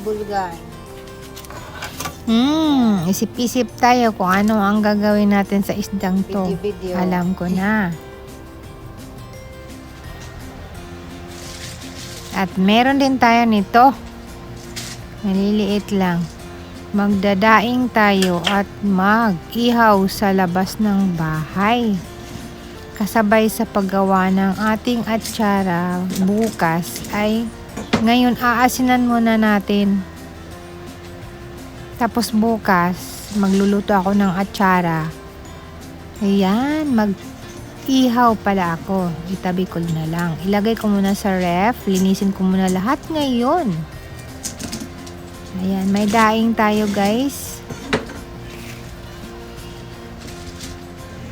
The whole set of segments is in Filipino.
bulgar. Isip-isip tayo kung ano ang gagawin natin sa isdang to. Video. Alam ko na. At meron din tayo nito. Maliliit lang. Magdadaing tayo at mag-ihaw sa labas ng bahay. Kasabay sa paggawa ng ating atsara bukas ay ngayon aasinan muna natin. Tapos bukas, magluluto ako ng atsara. Ayan, mag-ihaw pala ako. Itabi ko na lang. Ilagay ko muna sa ref. Linisin ko muna lahat ngayon. Ayan, may daing tayo guys.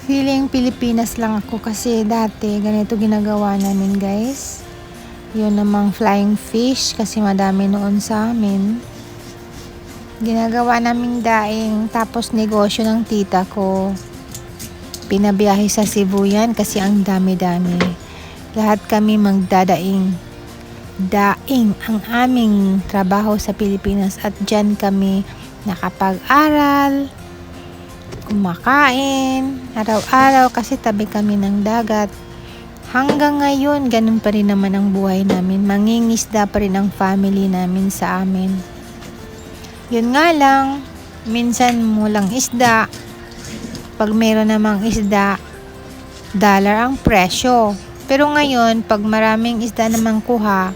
Feeling Pilipinas lang ako kasi dati ganito ginagawa namin guys. Yun namang flying fish kasi madami noon sa amin. Ginagawa naming daing tapos negosyo ng tita ko. Pinabiyahe sa Cebu yan kasi ang dami-dami. Lahat kami magdadaing. Daing ang aming trabaho sa Pilipinas at dyan kami nakapag-aral, kumakain, araw-araw kasi tabi kami ng dagat. Hanggang ngayon, ganun pa rin naman ang buhay namin. Mangingisda pa rin ang family namin sa amin. Yun nga lang, minsan mulang isda. Pag meron namang isda, dollar ang presyo. Pero ngayon, pag maraming isda namang kuha,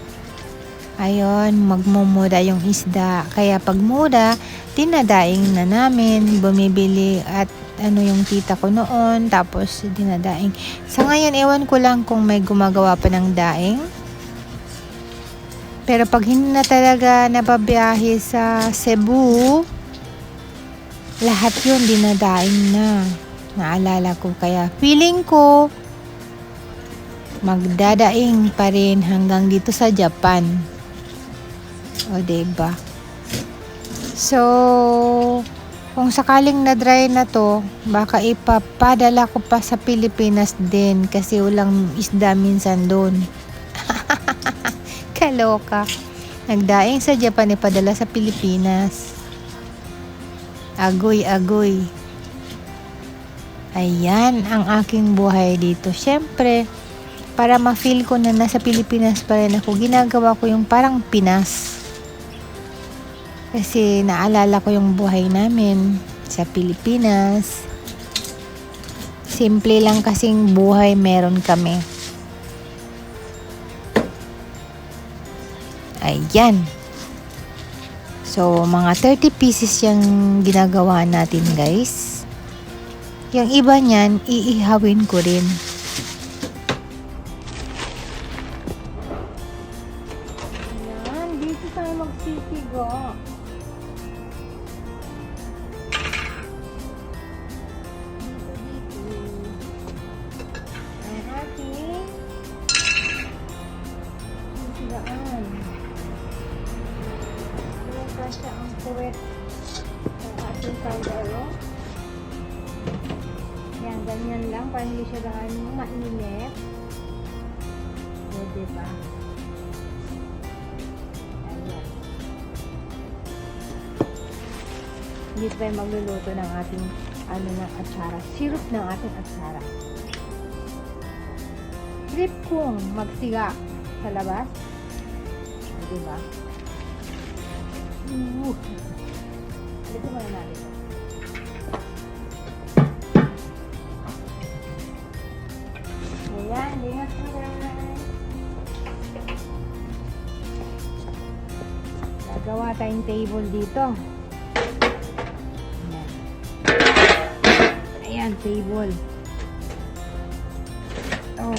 ayun, magmumura yung isda. Kaya pag mura, dinadaing na namin, bumibili at ano yung tita ko noon, tapos dinadaing. Sa ngayon, ewan ko lang kung may gumagawa pa ng daing. Pero pag hindi na talaga nababiyahe sa Cebu, lahat yun dinadaing na. Naalala ko kaya feeling ko magdadaing pa rin hanggang dito sa Japan. O diba? So, kung sakaling na-dry na to, baka ipapadala ko pa sa Pilipinas din kasi walang isda minsan doon. Kaloka. Nagdaing sa Japan, ipadala sa Pilipinas. Agoy-agoy. Ayan ang aking buhay dito. Siyempre, para ma-feel ko na nasa Pilipinas pa rin ako, ginagawa ko yung parang Pinas. Kasi naalala ko yung buhay namin sa Pilipinas. Simple lang kasing buhay meron kami. Ayan. So, mga 30 pieces yung ginagawa natin, guys. Yung iba niyan, iihawin ko rin. Ayan, dito tayo magsisigo. Ang ating sisigaan. Kasi ang puwet sa ating kaldero. Yan, ganyan lang para hindi siya ganyan mainit. O, diba? Ayan. Hindi tayo magluluto ng ating ng atsara. Syrup ng ating atsara. Trip kong magsiga sa labas. O, diba? Dito muna natin ito. Ayan, lingat mo guys. Gagawa tayong table dito. Ayan. Ayan, table. Oh.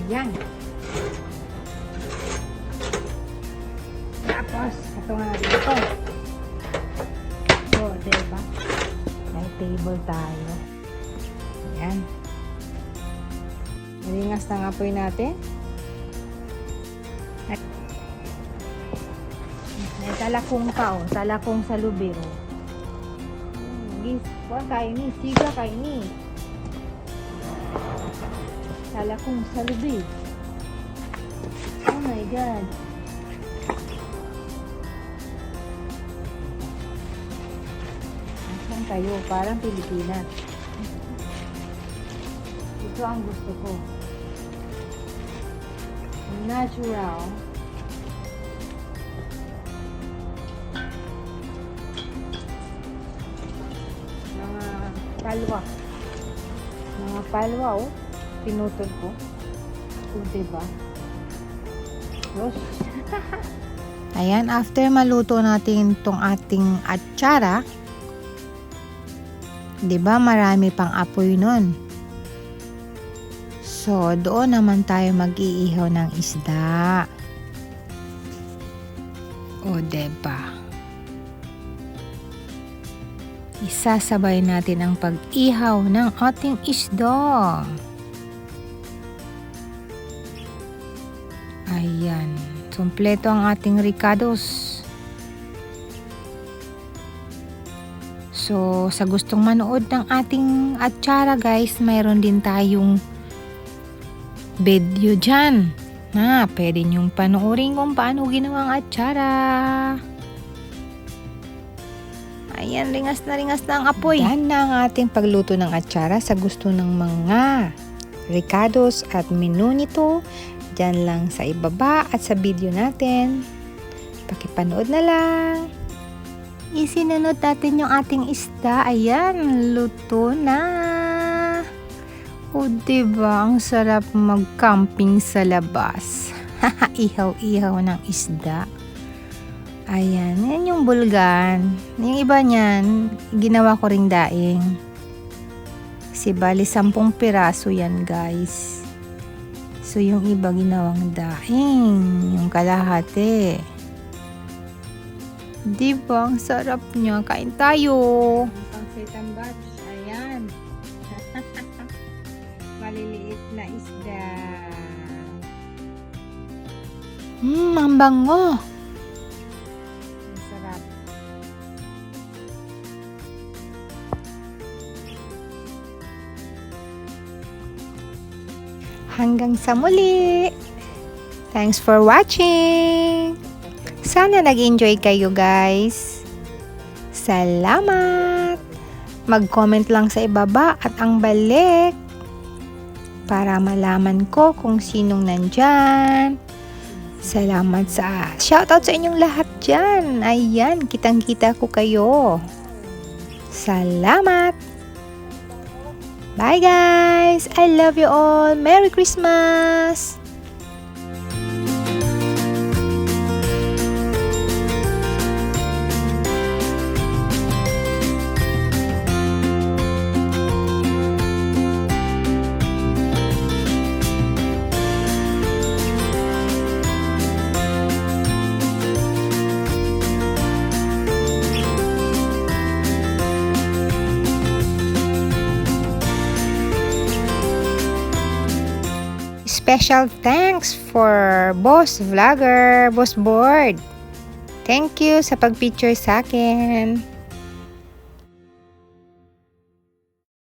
Ayan. Tapos, ito nga dito. O, diba? May table tayo. Ayan. Nalingas na nga po natin. May talakong ka, oh. Talakong sa lubi, oh. Gis, kaini, siga kaini. Talakong sa lubi. Oh my God. Asan kayo? Parang Pilipinas. Ito ang gusto ko. Natural. Mga palwa, oh. Pinutol ko. O, diba? Gosh. Ayan, after maluto natin itong ating atsara, diba marami pang apoy nun. So, doon naman tayo mag-iihaw ng isda. O, diba? Isasabay natin ang pag-ihaw ng ating isda. Ayan. Kompleto ang ating ricados. So, sa gustong manood ng ating atsara guys, mayroon din tayong video dyan na pwede nyong panoorin kung paano ginawang atsara. Ayan, ringas na ang apoy. Yan na ang ating pagluto ng atsara sa gusto ng mga ricados at menu nito. Diyan lang sa ibaba at sa video natin. Pakipanood na lang. Isinunod natin yung ating isda. Ayan, luto na. O, diba? Ang sarap mag-camping sa labas. Ihaw-ihaw ng isda. Ayan, yan yung bulgan. Yung iba niyan, ginawa ko ring daing. Kasi bali 10 piraso yan guys. So yung iba ginawang daing. Yung kalahati. Diba? Ang sarap niya. Kain tayo. Ang second batch. Ayan. Maliliit na isda. Ang bango. Hanggang sa muli. Thanks for watching. Sana nag-enjoy kayo guys. Salamat. Mag-comment lang sa ibaba at ang balik para malaman ko kung sinong nandyan. Salamat sa shoutout sa inyong lahat dyan. Ayan, kitang-kita ko kayo. Salamat. Bye guys! I love you all! Merry Christmas! Special thanks for Boss Vlogger, Boss Board. Thank you sa pag-picture sa akin.